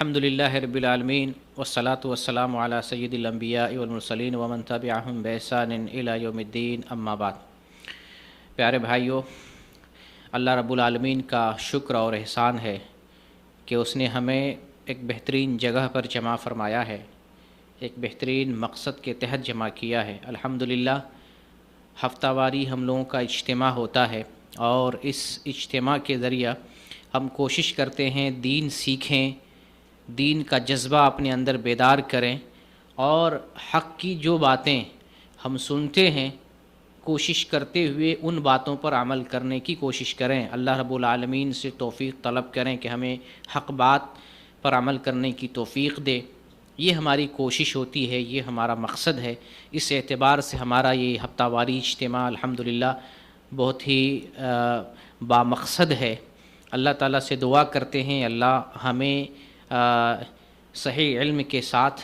الحمدللہ رب العالمین والصلاة والسلام علی سید الانبیاء والمرسلین ومن تبعہم بإحسان الی یوم الدین، اما بعد۔ پیارے بھائیو، اللہ رب العالمین کا شکر اور احسان ہے کہ اس نے ہمیں ایک بہترین جگہ پر جمع فرمایا ہے، ایک بہترین مقصد کے تحت جمع کیا ہے۔ الحمدللہ ہفتہ واری ہم لوگوں کا اجتماع ہوتا ہے اور اس اجتماع کے ذریعہ ہم کوشش کرتے ہیں دین سیکھیں، دین کا جذبہ اپنے اندر بیدار کریں اور حق کی جو باتیں ہم سنتے ہیں کوشش کرتے ہوئے ان باتوں پر عمل کرنے کی کوشش کریں۔ اللہ رب العالمین سے توفیق طلب کریں کہ ہمیں حق بات پر عمل کرنے کی توفیق دے۔ یہ ہماری کوشش ہوتی ہے، یہ ہمارا مقصد ہے۔ اس اعتبار سے ہمارا یہ ہفتہ واری اجتماع الحمدللہ بہت ہی بامقصد ہے۔ اللہ تعالیٰ سے دعا کرتے ہیں اللہ ہمیں صحیح علم کے ساتھ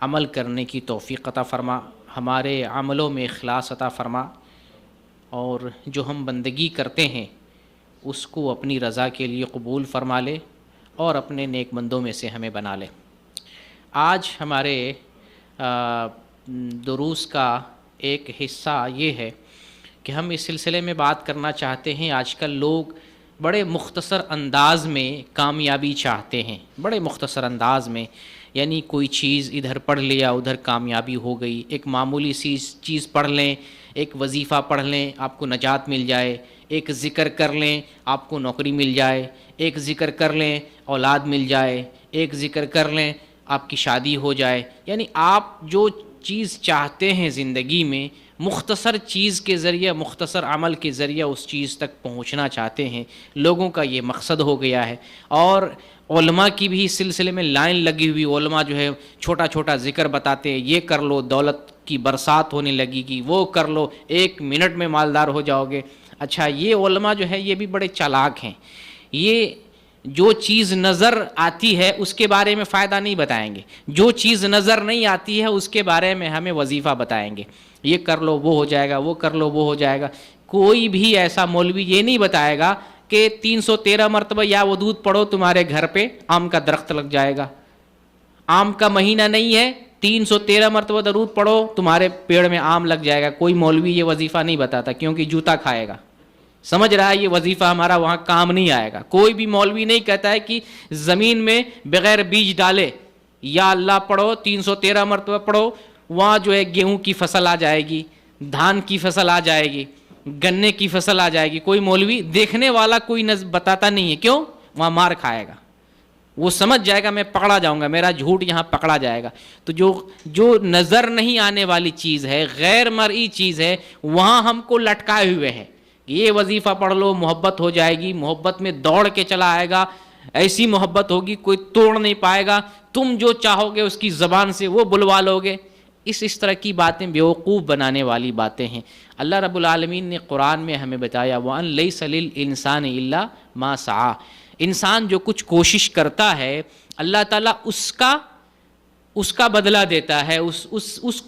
عمل کرنے کی توفیق عطا فرما، ہمارے عملوں میں اخلاص عطا فرما، اور جو ہم بندگی کرتے ہیں اس کو اپنی رضا کے لیے قبول فرما لے اور اپنے نیک بندوں میں سے ہمیں بنا لے۔ آج ہمارے دروس کا ایک حصہ یہ ہے کہ ہم اس سلسلے میں بات کرنا چاہتے ہیں۔ آج کل لوگ بڑے مختصر انداز میں کامیابی چاہتے ہیں، بڑے مختصر انداز میں، یعنی کوئی چیز ادھر پڑھ لیا ادھر کامیابی ہو گئی، ایک معمولی سی چیز پڑھ لیں، ایک وظیفہ پڑھ لیں آپ کو نجات مل جائے، ایک ذکر کر لیں آپ کو نوکری مل جائے، ایک ذکر کر لیں اولاد مل جائے، ایک ذکر کر لیں آپ کی شادی ہو جائے۔ یعنی آپ جو چیز چاہتے ہیں زندگی میں، مختصر چیز کے ذریعے، مختصر عمل کے ذریعے اس چیز تک پہنچنا چاہتے ہیں۔ لوگوں کا یہ مقصد ہو گیا ہے، اور علماء کی بھی اس سلسلے میں لائن لگی ہوئی۔ علماء جو ہے چھوٹا چھوٹا ذکر بتاتے ہیں، یہ کر لو دولت کی برسات ہونے لگے گی، وہ کر لو 1 منٹ میں مالدار ہو جاؤ گے۔ اچھا، یہ علماء جو ہے یہ بھی بڑے چالاک ہیں، یہ جو چیز نظر آتی ہے اس کے بارے میں فائدہ نہیں بتائیں گے، جو چیز نظر نہیں آتی ہے اس کے بارے میں ہمیں وظیفہ بتائیں گے، یہ کر لو وہ ہو جائے گا، وہ کر لو وہ ہو جائے گا۔ کوئی بھی ایسا مولوی یہ نہیں بتائے گا کہ 313 مرتبہ یا ودود پڑھو تمہارے گھر پہ آم کا درخت لگ جائے گا۔ آم کا مہینہ نہیں ہے، 313 مرتبہ درود پڑھو تمہارے پیڑ میں آم لگ جائے گا۔ کوئی مولوی یہ وظیفہ نہیں بتاتا، کیونکہ جوتا کھائے گا، سمجھ رہا ہے یہ وظیفہ ہمارا وہاں کام نہیں آئے گا۔ کوئی بھی مولوی نہیں کہتا ہے کہ زمین میں بغیر بیج ڈالے یا اللہ پڑھو 313 مرتبہ پڑھو، وہاں جو ہے گیہوں کی فصل آ جائے گی، دھان کی فصل آ جائے گی، گنے کی فصل آ جائے گی۔ کوئی مولوی دیکھنے والا کوئی بتاتا نہیں ہے، کیوں؟ وہاں مار کھائے گا، وہ سمجھ جائے گا میں پکڑا جاؤں گا، میرا جھوٹ یہاں پکڑا جائے گا۔ تو جو نظر نہیں آنے والی چیز ہے، غیر مرئی چیز ہے، وہاں ہم کو لٹکائے ہوئے ہیں۔ یہ وظیفہ پڑھ لو محبت ہو جائے گی، محبت میں دوڑ کے چلا آئے گا، ایسی محبت ہوگی کوئی توڑ نہیں پائے گا، تم جو چاہو گے اس کی زبان سے وہ بلوا لو گے۔ اس طرح کی باتیں بیوقوف بنانے والی باتیں ہیں۔ اللہ رب العالمین نے قرآن میں ہمیں بتایا وَأَن لَيْسَ لِلْإِنسَانِ إِلَّا مَا سَعَىٰ، انسان جو کچھ کوشش کرتا ہے اللہ تعالیٰ اس کا بدلہ دیتا ہے، اس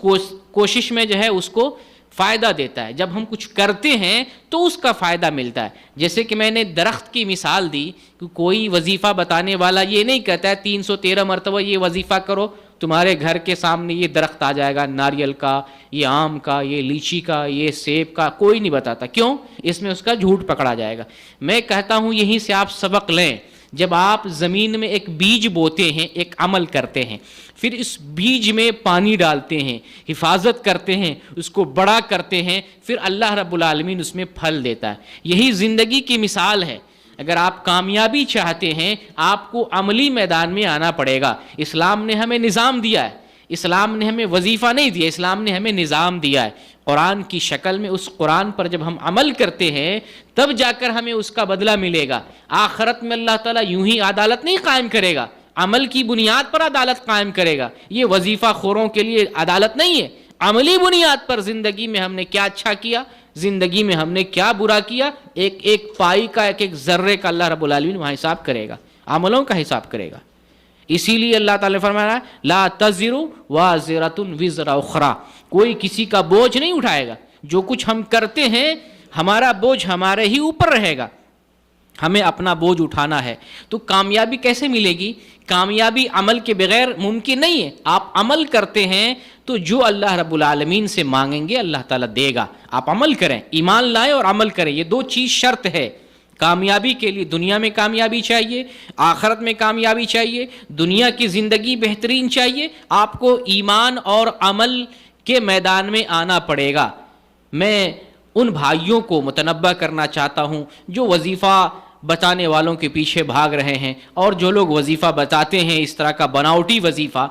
کوشش میں جو ہے اس کو فائدہ دیتا ہے۔ جب ہم کچھ کرتے ہیں تو اس کا فائدہ ملتا ہے۔ جیسے کہ میں نے درخت کی مثال دی کہ کوئی وظیفہ بتانے والا یہ نہیں کہتا ہے 313 مرتبہ یہ وظیفہ کرو تمہارے گھر کے سامنے یہ درخت آ جائے گا، ناریل کا، یہ آم کا، یہ لیچی کا، یہ سیب کا، کوئی نہیں بتاتا۔ کیوں؟ اس میں اس کا جھوٹ پکڑا جائے گا۔ میں کہتا ہوں یہیں سے آپ سبق لیں۔ جب آپ زمین میں ایک بیج بوتے ہیں، ایک عمل کرتے ہیں، پھر اس بیج میں پانی ڈالتے ہیں، حفاظت کرتے ہیں، اس کو بڑا کرتے ہیں، پھر اللہ رب العالمین اس میں پھل دیتا ہے۔ یہی زندگی کی مثال ہے۔ اگر آپ کامیابی چاہتے ہیں آپ کو عملی میدان میں آنا پڑے گا۔ اسلام نے ہمیں نظام دیا ہے، اسلام نے ہمیں وظیفہ نہیں دیا، اسلام نے ہمیں نظام دیا ہے قرآن کی شکل میں۔ اس قرآن پر جب ہم عمل کرتے ہیں تب جا کر ہمیں اس کا بدلہ ملے گا۔ آخرت میں اللہ تعالیٰ یوں ہی عدالت نہیں قائم کرے گا، عمل کی بنیاد پر عدالت قائم کرے گا۔ یہ وظیفہ خوروں کے لیے عدالت نہیں ہے، عملی بنیاد پر زندگی میں ہم نے کیا اچھا کیا، زندگی میں ہم نے کیا برا کیا، ایک ایک پائی کا، ایک ایک ذرے کا اللہ رب العالمین وہاں حساب کرے گا، عملوں کا حساب کرے گا۔ اسی لیے اللہ تعالیٰ فرمایا ہے لا تزر وازرۃ وزر اخری، کوئی کسی کا بوجھ نہیں اٹھائے گا۔ جو کچھ ہم کرتے ہیں ہمارا بوجھ ہمارے ہی اوپر رہے گا، ہمیں اپنا بوجھ اٹھانا ہے۔ تو کامیابی کیسے ملے گی؟ کامیابی عمل کے بغیر ممکن نہیں ہے. آپ عمل کرتے ہیں تو جو اللہ رب العالمین سے مانگیں گے اللہ تعالیٰ دے گا. آپ عمل کریں, ایمان لائیں اور عمل کریں, یہ دو چیز شرط ہے کامیابی کے لیے. دنیا میں کامیابی چاہیے, آخرت میں کامیابی چاہیے, دنیا کی زندگی بہترین چاہیے, آپ کو ایمان اور عمل کے میدان میں آنا پڑے گا. میں ان بھائیوں کو متنبہ کرنا چاہتا ہوں جو وظیفہ بتانے والوں کے پیچھے بھاگ رہے ہیں, اور جو لوگ وظیفہ بتاتے ہیں اس طرح کا بناوٹی وظیفہ,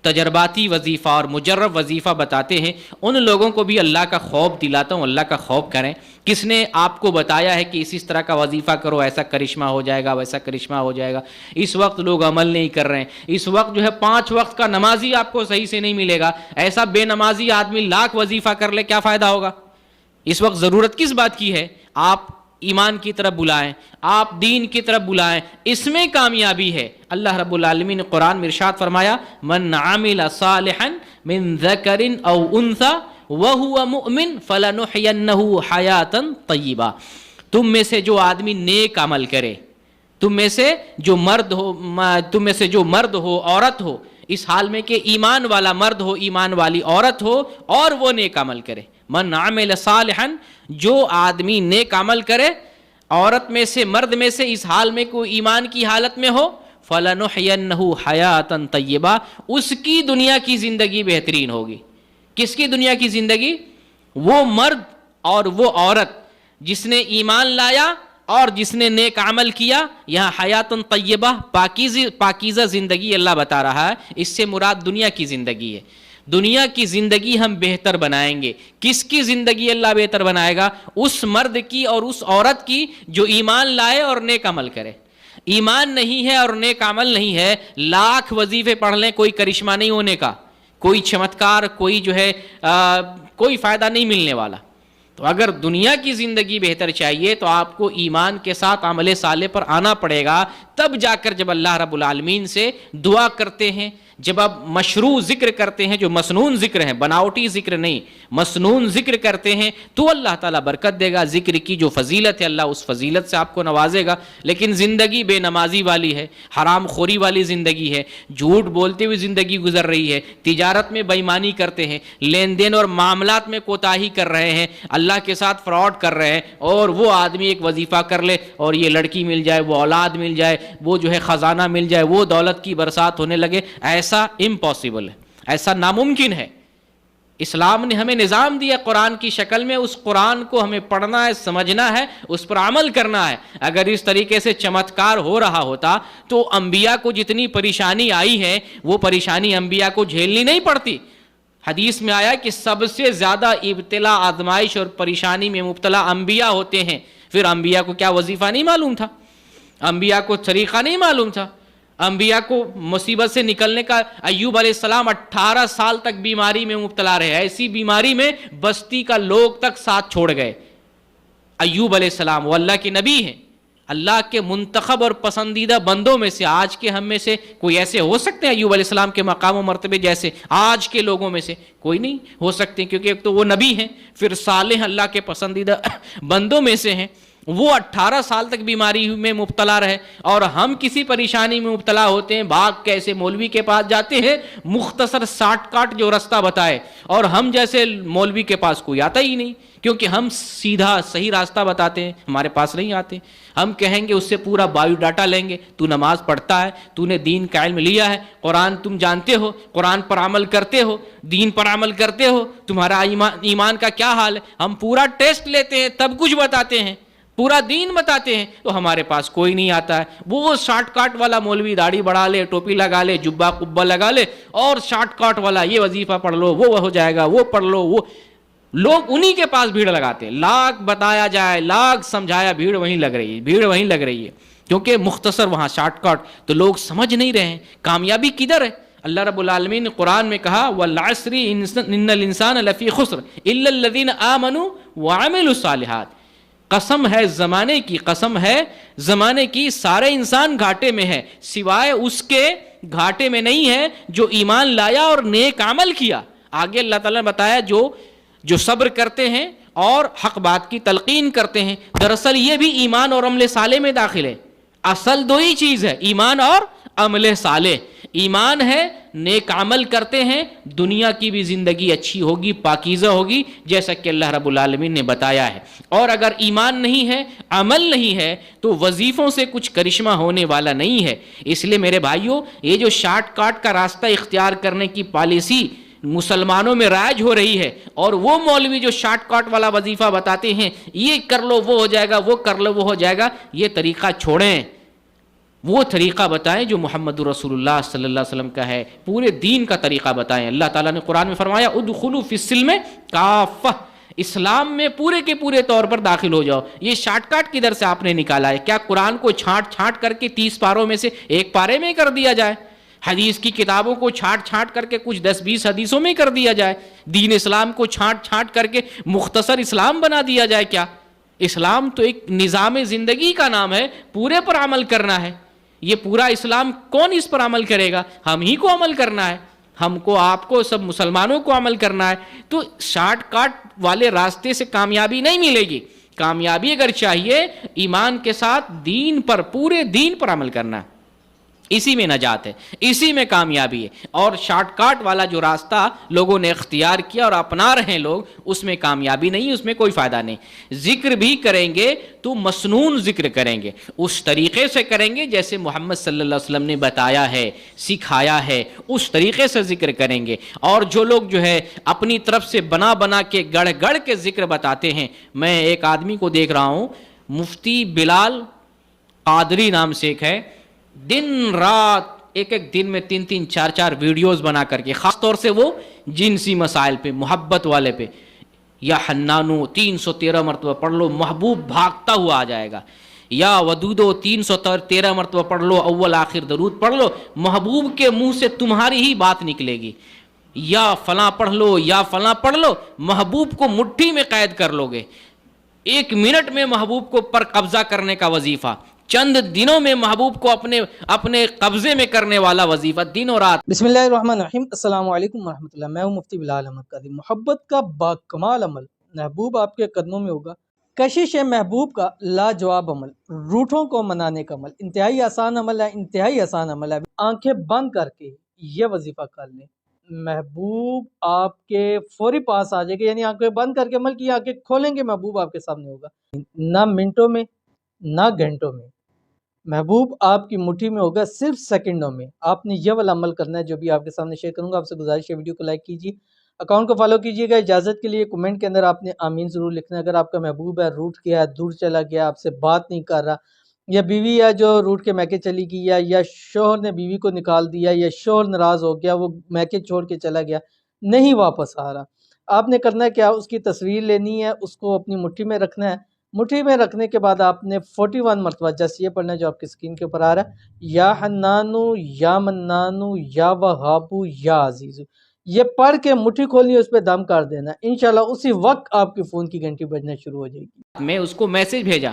تجرباتی وظیفہ اور مجرب وظیفہ بتاتے ہیں, ان لوگوں کو بھی اللہ کا خوف دلاتا ہوں, اللہ کا خوف کریں. کس نے آپ کو بتایا ہے کہ اس طرح کا وظیفہ کرو, ایسا کرشمہ ہو جائے گا, ویسا کرشمہ ہو جائے گا؟ اس وقت لوگ عمل نہیں کر رہے ہیں. اس وقت جو ہے 5 وقت کا نمازی آپ کو صحیح سے نہیں ملے گا. ایسا بے نمازی آدمی لاکھ وظیفہ کر لے, کیا فائدہ ہوگا؟ اس وقت ضرورت کس بات کی ہے؟ آپ ایمان کی طرف بلائیں, آپ دین کی طرف بلائیں, اس میں کامیابی ہے. اللہ رب العالمین نے قرآن میں ارشاد فرمایا, من عمل صالحا من ذکر او انثى وهو مؤمن فلنحینہ حیاتا طیبہ. تم میں سے جو آدمی نیک عمل کرے, تم میں سے جو مرد ہو عورت ہو, اس حال میں کہ ایمان والا مرد ہو ایمان والی عورت ہو, اور وہ نیک عمل کرے. من عمل صالحا, جو آدمی نیک عمل کرے عورت میں سے مرد میں سے, اس حال میں کوئی ایمان کی حالت میں ہو, فَلَنُحْيَنَّهُ حَيَاةً طَيِّبَةً, اس کی دنیا کی زندگی بہترین ہوگی. کس کی دنیا کی زندگی؟ وہ مرد اور وہ عورت جس نے ایمان لایا اور جس نے نیک عمل کیا. یہاں حیاتن طیبہ پاکیزہ زندگی اللہ بتا رہا ہے, اس سے مراد دنیا کی زندگی ہے. دنیا کی زندگی ہم بہتر بنائیں گے. کس کی زندگی اللہ بہتر بنائے گا؟ اس مرد کی اور اس عورت کی جو ایمان لائے اور نیک عمل کرے. ایمان نہیں ہے اور نیک عمل نہیں ہے, لاکھ وظیفے پڑھ لیں, کوئی کرشمہ نہیں ہونے کا, کوئی چمتکار, کوئی جو ہے کوئی فائدہ نہیں ملنے والا. تو اگر دنیا کی زندگی بہتر چاہیے تو آپ کو ایمان کے ساتھ عمل صالح پر آنا پڑے گا. تب جا کر جب اللہ رب العالمین سے دعا کرتے ہیں, جب آپ مشروع ذکر کرتے ہیں, جو مسنون ذکر ہیں, بناوٹی ذکر نہیں, مسنون ذکر کرتے ہیں, تو اللہ تعالیٰ برکت دے گا. ذکر کی جو فضیلت ہے اللہ اس فضیلت سے آپ کو نوازے گا. لیکن زندگی بے نمازی والی ہے, حرام خوری والی زندگی ہے, جھوٹ بولتے ہوئے زندگی گزر رہی ہے, تجارت میں بے ایمانی کرتے ہیں, لین دین اور معاملات میں کوتاہی کر رہے ہیں, اللہ کے ساتھ فراڈ کر رہے ہیں, اور وہ آدمی ایک وظیفہ کر لے اور یہ لڑکی مل جائے, وہ اولاد مل جائے, وہ جو ہے خزانہ مل جائے, وہ دولت کی برسات ہونے لگے, ایسا امپاسبل ہے, ایسا ناممکن ہے. اسلام نے ہمیں نظام دیا قرآن کی شکل میں, اس قرآن کو ہمیں پڑھنا ہے, سمجھنا ہے, اس پر عمل کرنا ہے. اگر اس طریقے سے چمتکار ہو رہا ہوتا تو انبیاء کو جتنی پریشانی آئی ہے وہ پریشانی انبیاء کو جھیلنی نہیں پڑتی. حدیث میں آیا کہ سب سے زیادہ ابتلا, آزمائش اور پریشانی میں مبتلا انبیاء ہوتے ہیں. پھر انبیاء کو کیا وظیفہ نہیں معلوم تھا؟ انبیاء کو طریقہ نہیں معلوم تھا؟ انبیاء کو مصیبت سے نکلنے کا, ایوب علیہ السلام 18 سال تک بیماری میں مبتلا رہے, ایسی بیماری میں بستی کا لوگ تک ساتھ چھوڑ گئے. ایوب علیہ السلام وہ اللہ کے نبی ہیں, اللہ کے منتخب اور پسندیدہ بندوں میں سے. آج کے ہم میں سے کوئی ایسے ہو سکتے ہیں ایوب علیہ السلام کے مقام و مرتبے جیسے؟ آج کے لوگوں میں سے کوئی نہیں ہو سکتے, کیونکہ ایک تو وہ نبی ہیں, پھر صالح اللہ کے پسندیدہ بندوں میں سے ہیں. وہ 18 سال تک بیماری میں مبتلا رہے, اور ہم کسی پریشانی میں مبتلا ہوتے ہیں, بھاگ کے ایسے مولوی کے پاس جاتے ہیں, مختصر ساٹ کاٹ جو رستہ بتائے, اور ہم جیسے مولوی کے پاس کوئی آتا ہی نہیں, کیونکہ ہم سیدھا صحیح راستہ بتاتے ہیں, ہمارے پاس نہیں آتے. ہم کہیں گے اس سے پورا بایو ڈاٹا لیں گے, تو نماز پڑھتا ہے, تو نے دین کا علم لیا ہے, قرآن تم جانتے ہو, قرآن پر عمل کرتے ہو, دین پر عمل کرتے ہو, تمہارا ایمان کا کیا حال ہے؟ ہم پورا ٹیسٹ لیتے ہیں تب کچھ بتاتے ہیں, پورا دین بتاتے ہیں, تو ہمارے پاس کوئی نہیں آتا ہے. وہ شارٹ کٹ والا مولوی داڑھی بڑھا لے, ٹوپی لگا لے, جبہ قبہ لگا لے, اور شارٹ کٹ والا یہ وظیفہ پڑھ لو, وہ ہو جائے گا, وہ پڑھ لو. وہ لوگ انہی کے پاس بھیڑ لگاتے ہیں, لاکھ بتایا جائے, لاکھ سمجھایا, بھیڑ وہیں لگ رہی ہے, بھیڑ وہیں لگ رہی ہے, کیونکہ مختصر وہاں شارٹ کٹ, تو لوگ سمجھ نہیں رہے ہیں کامیابی کدھر ہے. اللہ رب العالمین نے قرآن میں کہا, وَالْعَصْرِ إِنَّ الْإِنسَانَ لَفِي خُسْرٍ إِلَّا الَّذِينَ آمَنُوا وَعَمِلُوا الصَّالِحَاتِ. قسم ہے زمانے کی, قسم ہے زمانے کی, سارے انسان گھاٹے میں ہے, سوائے اس کے گھاٹے میں نہیں ہے جو ایمان لایا اور نیک عمل کیا. آگے اللہ تعالیٰ نے بتایا جو صبر کرتے ہیں اور حق بات کی تلقین کرتے ہیں. دراصل یہ بھی ایمان اور عمل صالح میں داخل ہے. اصل دو ہی چیز ہے, ایمان اور عمل صالح، ایمان ہے، نیک عمل کرتے ہیں، دنیا کی بھی زندگی اچھی ہوگی، پاکیزہ ہوگی، جیسا کہ اللہ رب العالمین نے بتایا ہے۔ اور اگر ایمان نہیں ہے، عمل نہیں ہے، تو وظیفوں سے کچھ کرشمہ ہونے والا نہیں ہے۔ اس لیے میرے بھائیوں، یہ جو شارٹ کٹ کا راستہ اختیار کرنے کی پالیسی مسلمانوں میں رائج ہو رہی ہے، اور وہ مولوی جو شارٹ کٹ والا وظیفہ بتاتے ہیں، یہ کر لو وہ ہو جائے گا، وہ کر لو وہ ہو جائے گا، یہ طریقہ چھوڑیں، وہ طریقہ بتائیں جو محمد رسول اللہ صلی اللہ علیہ وسلم کا ہے، پورے دین کا طریقہ بتائیں۔ اللہ تعالیٰ نے قرآن میں فرمایا ادخلوا فی السلم کافہ، اسلام میں پورے کے پورے طور پر داخل ہو جاؤ۔ یہ شارٹ کٹ کدھر سے آپ نے نکالا ہے؟ کیا قرآن کو چھانٹ چھانٹ کر کے 30 پاروں میں سے ایک پارے میں کر دیا جائے؟ حدیث کی کتابوں کو چھانٹ چھانٹ کر کے کچھ 10-20 حدیثوں میں کر دیا جائے؟ دین اسلام کو چھانٹ چھانٹ کر کے مختصر اسلام بنا دیا جائے کیا؟ اسلام تو ایک نظام زندگی کا نام ہے، پورے پر عمل کرنا ہے۔ یہ پورا اسلام کون اس پر عمل کرے گا؟ ہم ہی کو عمل کرنا ہے، ہم کو، آپ کو، سب مسلمانوں کو عمل کرنا ہے۔ تو شارٹ کٹ والے راستے سے کامیابی نہیں ملے گی۔ کامیابی اگر چاہیے، ایمان کے ساتھ دین پر، پورے دین پر عمل کرنا ہے، اسی میں نجات ہے، اسی میں کامیابی ہے۔ اور شارٹ کٹ والا جو راستہ لوگوں نے اختیار کیا اور اپنا رہے ہیں لوگ، اس میں کامیابی نہیں، اس میں کوئی فائدہ نہیں۔ ذکر بھی کریں گے تو مسنون ذکر کریں گے، اس طریقے سے کریں گے جیسے محمد صلی اللہ علیہ وسلم نے بتایا ہے، سکھایا ہے، اس طریقے سے ذکر کریں گے۔ اور جو لوگ جو ہے اپنی طرف سے بنا بنا کے گڑھ گڑھ کے ذکر بتاتے ہیں، میں ایک آدمی کو دیکھ رہا ہوں، مفتی بلال قادری نام سے ایک ہے، دن رات ایک دن میں 3-4 ویڈیوز بنا کر کے، خاص طور سے وہ جنسی مسائل پہ، محبت والے پہ، یا حنانو 313 مرتبہ پڑھ لو، محبوب بھاگتا ہوا آ جائے گا، یا ودودو 313 مرتبہ پڑھ لو، اول آخر درود پڑھ لو، محبوب کے منہ سے تمہاری ہی بات نکلے گی، یا فلاں پڑھ لو، یا فلاں پڑھ لو، محبوب کو مٹھی میں قید کر لو گے۔ 1 منٹ میں محبوب کو پر قبضہ کرنے کا وظیفہ، چند دنوں میں محبوب کو اپنے قبضے میں کرنے والا وظیفہ، دن اور رات۔ بسم اللہ الرحمن الرحیم، السلام علیکم ورحمۃ اللہ۔ میں ہوں مفتی بلال احمد قادری۔ محبت کا باکمال عمل، محبوب آپ کے قدموں میں ہوگا۔ کشش محبوب کا لاجواب عمل، روٹھوں کو منانے کا عمل، انتہائی آسان عمل ہے، انتہائی آسان عمل ہے۔ آنکھیں بند کر کے یہ وظیفہ کر لیں، محبوب آپ کے فوری پاس آ جائے گا۔ یعنی آنکھیں بند کر کے عمل کی، آنکھیں کھولیں گے، محبوب آپ کے سامنے ہوگا، نہ منٹوں میں نہ گھنٹوں میں، محبوب آپ کی مٹھی میں ہوگا، صرف سیکنڈوں میں۔ آپ نے یہ والا عمل کرنا ہے جو بھی آپ کے سامنے شیئر کروں گا۔ آپ سے گزارش ہے ویڈیو کو لائک کیجیے، اکاؤنٹ کو فالو کیجیے گا۔ اجازت کے لیے کمنٹ کے اندر آپ نے آمین ضرور لکھنا ہے۔ اگر آپ کا محبوب ہے، روٹ گیا ہے، دور چلا گیا، آپ سے بات نہیں کر رہا، یا بیوی ہے جو روٹ کے میکے چلی گئی ہے، یا شوہر نے بیوی کو نکال دیا، یا شوہر ناراض ہو گیا، وہ میکے چھوڑ کے چلا گیا، نہیں واپس آ رہا، آپ نے کرنا ہے کیا؟ اس کی تصویر لینی ہے، اس کو اپنی مٹھی میں رکھنا ہے۔ مٹھی میں رکھنے کے بعد آپ نے 41 مرتبہ جس یہ پڑھنا ہے جو آپ کی اسکرین کے اوپر آ رہا ہے، یا حنانو یا منانو یا وہابو یا عزیزو، یہ پڑھ کے مٹھی کھولنی ہے، اس پہ دم کر دینا ہے۔ انشاءاللہ اسی وقت آپ کے فون کی گھنٹی بجنا شروع ہو جائے گی۔ میں اس کو میسج بھیجا،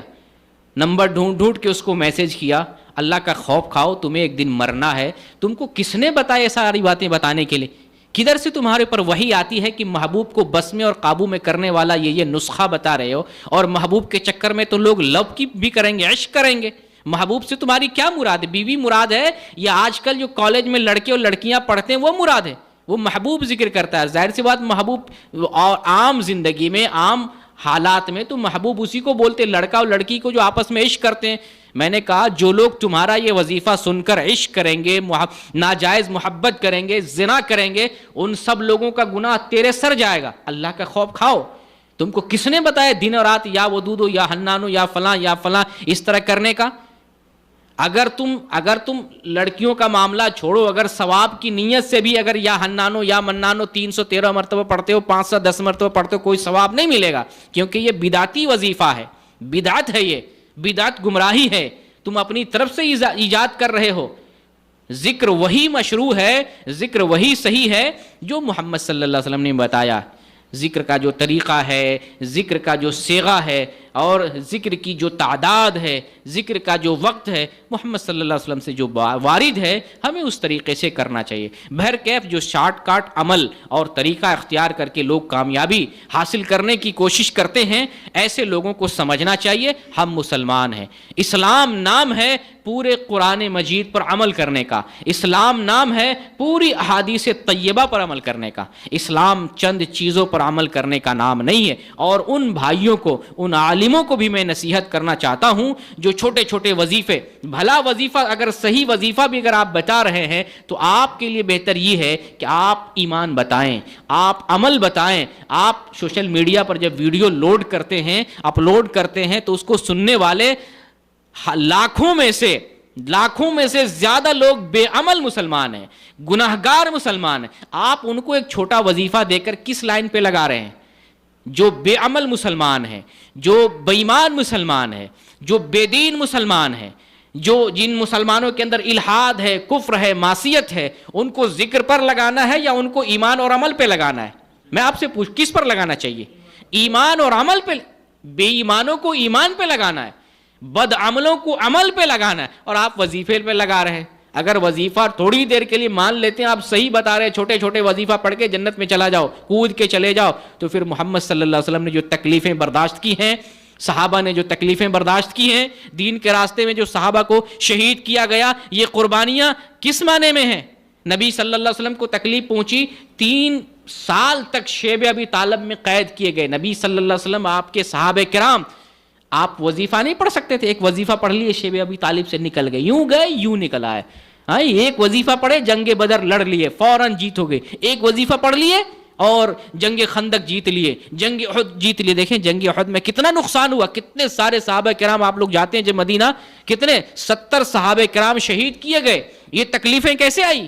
نمبر ڈھونڈ ڈھونڈ کے اس کو میسج کیا، اللہ کا خوف کھاؤ، تمہیں ایک دن مرنا ہے۔ تم کو کس نے بتایا ساری باتیں بتانے کے لیے؟ کدھر سے تمہارے پر وحی آتی ہے کہ محبوب کو بس میں اور قابو میں کرنے والا یہ نسخہ بتا رہے ہو؟ اور محبوب کے چکر میں تو لوگ لب کی بھی کریں گے، عشق کریں گے۔ محبوب سے تمہاری کیا مراد ہے؟ بیوی مراد ہے، یا آج کل جو کالج میں لڑکے اور لڑکیاں پڑھتے ہیں وہ مراد ہے؟ وہ محبوب ذکر کرتا ہے۔ ظاہر سی بات، محبوب اور عام زندگی میں، عام حالات میں تو محبوب اسی کو بولتے، لڑکا اور لڑکی کو جو آپس میں عشق کرتے ہیں۔ میں نے کہا جو لوگ تمہارا یہ وظیفہ سن کر عشق کریں گے، ناجائز محبت کریں گے، زنا کریں گے، ان سب لوگوں کا گناہ تیرے سر جائے گا۔ اللہ کا خوف کھاؤ۔ تم کو کس نے بتایا دن اور رات یا ودودو یا حنانو یا فلاں اس طرح کرنے کا؟ اگر تم لڑکیوں کا معاملہ چھوڑو، اگر ثواب کی نیت سے بھی اگر یا حنانو یا منانو 313 مرتبہ پڑھتے ہو، 510 مرتبہ پڑھتے ہو، کوئی ثواب نہیں ملے گا، کیونکہ یہ بدعتی وظیفہ ہے، بدعت ہے، یہ بدعت گمراہی ہے، تم اپنی طرف سے ایجاد کر رہے ہو۔ ذکر وہی مشروع ہے، ذکر وہی صحیح ہے جو محمد صلی اللہ علیہ وسلم نے بتایا۔ ذکر کا جو طریقہ ہے، ذکر کا جو صیغہ ہے، اور ذکر کی جو تعداد ہے، ذکر کا جو وقت ہے، محمد صلی اللہ علیہ وسلم سے جو وارد ہے، ہمیں اس طریقے سے کرنا چاہیے۔ بہرکیف جو شارٹ کٹ عمل اور طریقہ اختیار کر کے لوگ کامیابی حاصل کرنے کی کوشش کرتے ہیں، ایسے لوگوں کو سمجھنا چاہیے ہم مسلمان ہیں۔ اسلام نام ہے پورے قرآن مجید پر عمل کرنے کا، اسلام نام ہے پوری احادیث طیبہ پر عمل کرنے کا، اسلام چند چیزوں پر عمل کرنے کا نام نہیں ہے۔ اور ان بھائیوں کو، ان عالموں کو بھی میں نصیحت کرنا چاہتا ہوں جو چھوٹے چھوٹے وظیفے، بھلا وظیفہ اگر صحیح وظیفہ بھی اگر آپ بتا رہے ہیں تو آپ کے لیے بہتر یہ ہے کہ آپ ایمان بتائیں، آپ عمل بتائیں۔ آپ سوشل میڈیا پر جب ویڈیو لوڈ کرتے ہیں، اپلوڈ کرتے ہیں، تو اس کو سننے والے لاکھوں میں سے زیادہ لوگ بے عمل مسلمان ہیں، گناہگار مسلمان ہیں۔ آپ ان کو ایک چھوٹا وظیفہ دے کر کس لائن پہ لگا رہے ہیں؟ جو بے عمل مسلمان ہے، جو بے ایمان مسلمان ہے، جو بے دین مسلمان ہے، جن مسلمانوں کے اندر الحاد ہے، کفر ہے، معصیت ہے، ان کو ذکر پر لگانا ہے یا ان کو ایمان اور عمل پہ لگانا ہے؟ میں آپ سے پوچھ، کس پر لگانا چاہیے؟ ایمان اور عمل پہ۔ بے ایمانوں کو ایمان پہ لگانا ہے، بد عملوں کو عمل پہ لگانا ہے، اور آپ وظیفے پہ لگا رہے ہیں۔ اگر وظیفہ تھوڑی دیر کے لیے مان لیتے ہیں، آپ صحیح بتا رہے ہیں، چھوٹے چھوٹے وظیفہ پڑھ کے جنت میں چلا جاؤ، کود کے چلے جاؤ، تو پھر محمد صلی اللہ علیہ وسلم نے جو تکلیفیں برداشت کی ہیں، صحابہ نے جو تکلیفیں برداشت کی ہیں، دین کے راستے میں جو صحابہ کو شہید کیا گیا، یہ قربانیاں کس معنی میں ہیں؟ نبی صلی اللہ علیہ وسلم کو تکلیف پہنچی، 3 سال تک شیب ابی طالب میں قید کیے گئے نبی صلی اللہ علیہ وسلم، آپ کے صحابہ کرام۔ آپ وظیفہ نہیں پڑھ سکتے تھے؟ ایک وظیفہ پڑھ لیے، شیب ابی طالب سے نکل گئے، یوں گئے یوں نکل آئے۔ ایک وظیفہ پڑھے، جنگ بدر لڑ لیے، فوراً جیت ہو گئے۔ ایک وظیفہ پڑھ لیے اور جنگ خندق جیت لیے، جنگ احد جیت لیے۔ دیکھیں جنگ احد میں کتنا نقصان ہوا، کتنے سارے صحابہ کرام، آپ لوگ جاتے ہیں جب مدینہ، کتنے 70 صحابہ کرام شہید کیے گئے۔ یہ تکلیفیں کیسے آئی؟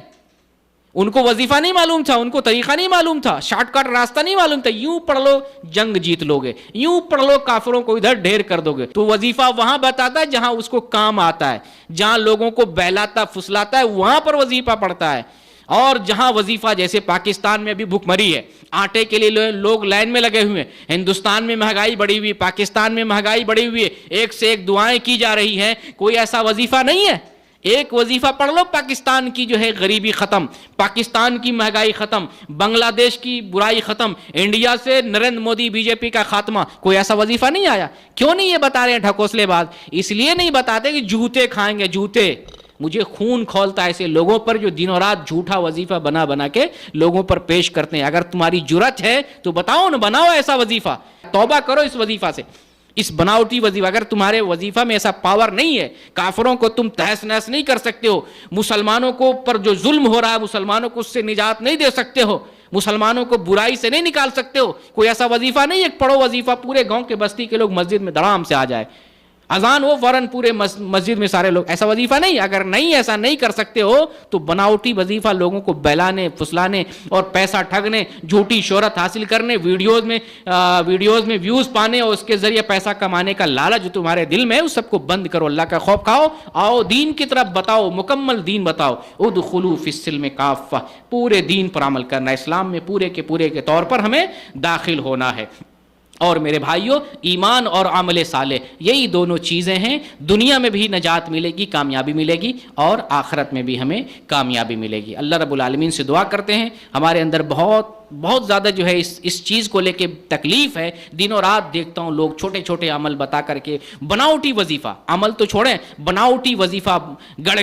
ان کو وظیفہ نہیں معلوم تھا، ان کو طریقہ نہیں معلوم تھا، شارٹ کٹ راستہ نہیں معلوم تھا، یوں پڑھ لو جنگ جیت لو گے، یوں پڑھ لو کافروں کو ادھر ڈھیر کر دو گے۔ تو وظیفہ وہاں بتاتا ہے جہاں اس کو کام آتا ہے، جہاں لوگوں کو بہلاتا پھسلاتا ہے وہاں پر وظیفہ پڑھتا ہے۔ اور جہاں وظیفہ، جیسے پاکستان میں ابھی بھوک مری ہے، آٹے کے لیے لوگ لائن میں لگے ہوئے ہیں، ہندوستان میں مہنگائی بڑھی ہوئی، پاکستان میں مہنگائی بڑھی ہوئی ہے، ایک سے ایک دعائیں کی جا رہی ہیں، کوئی ایسا وظیفہ نہیں ہے؟ ایک وظیفہ پڑھ لو، پاکستان کی جو ہے غریبی ختم، پاکستان کی مہنگائی ختم، بنگلہ دیش کی برائی ختم، انڈیا سے نریندر مودی بی جے پی کا خاتمہ۔ کوئی ایسا وظیفہ نہیں آیا؟ کیوں نہیں یہ بتا رہے ہیں ڈھکوسلے باز؟ اس لیے نہیں بتاتے کہ جوتے کھائیں گے، جوتے۔ مجھے خون کھولتا ہے ایسے لوگوں پر جو دن و رات جھوٹا وظیفہ بنا بنا کے لوگوں پر پیش کرتے ہیں۔ اگر تمہاری جرت ہے تو بتاؤ نا، بناؤ ایسا وظیفہ، توبہ کرو اس وظیفہ سے، اس بناوٹی وظیفہ۔ اگر تمہارے وظیفہ میں ایسا پاور نہیں ہے، کافروں کو تم تہس نہس نہیں کر سکتے ہو، مسلمانوں کو پر جو ظلم ہو رہا ہے مسلمانوں کو اس سے نجات نہیں دے سکتے ہو، مسلمانوں کو برائی سے نہیں نکال سکتے ہو، کوئی ایسا وظیفہ نہیں ہے پڑھو وظیفہ، پورے گاؤں کے بستی کے لوگ مسجد میں دھڑام سے آ جائے، اذان ہو فوراً پورے مسجد میں سارے لوگ۔ ایسا وظیفہ نہیں۔ اگر نہیں ایسا نہیں کر سکتے ہو تو بناوٹی وظیفہ، لوگوں کو بہلانے پھسلانے اور پیسہ ٹھگنے، جھوٹی شہرت حاصل کرنے، ویڈیوز میں ویوز پانے اور اس کے ذریعے پیسہ کمانے کا لالچ جو تمہارے دل میں ہے، اس سب کو بند کرو، اللہ کا خوف کھاؤ، آؤ دین کی طرف بتاؤ، مکمل دین بتاؤ۔ ادخلوا فی السلم کافہ، پورے دین پر عمل کرنا، اسلام میں پورے کے طور پر ہمیں داخل ہونا ہے۔ اور میرے بھائیوں، ایمان اور عمل صالح، یہی دونوں چیزیں ہیں، دنیا میں بھی نجات ملے گی، کامیابی ملے گی، اور آخرت میں بھی ہمیں کامیابی ملے گی۔ اللہ رب العالمین سے دعا کرتے ہیں، ہمارے اندر بہت زیادہ جو ہے اس چیز کو لے کے تکلیف ہے۔ دن و رات دیکھتا ہوں لوگ چھوٹے چھوٹے عمل بتا کر کے، بناوٹی وظیفہ، عمل تو چھوڑیں، بناوٹی وظیفہ گڑ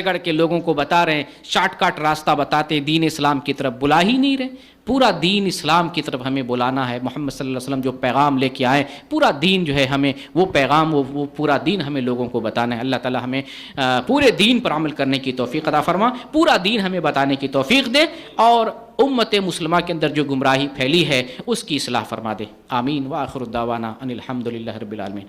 گڑ کے لوگوں کو بتا رہے ہیں، شارٹ کٹ راستہ بتاتے، دین اسلام کی طرف بلا ہی نہیں رہے۔ پورا دین اسلام کی طرف ہمیں بلانا ہے۔ محمد صلی اللہ علیہ وسلم جو پیغام لے کے آئے، پورا دین جو ہے ہمیں وہ پیغام، وہ پورا دین ہمیں لوگوں کو بتانا ہے۔ اللہ تعالی ہمیں پورے دین پر عمل کرنے کی توفیق عطا فرما، پورا دین ہمیں بتانے کی توفیق دے، اور امت مسلمہ کے اندر جو گمراہی پھیلی ہے اس کی اصلاح فرما دے۔ آمین۔ وآخر دعوانا ان الحمد للہ رب العالمین۔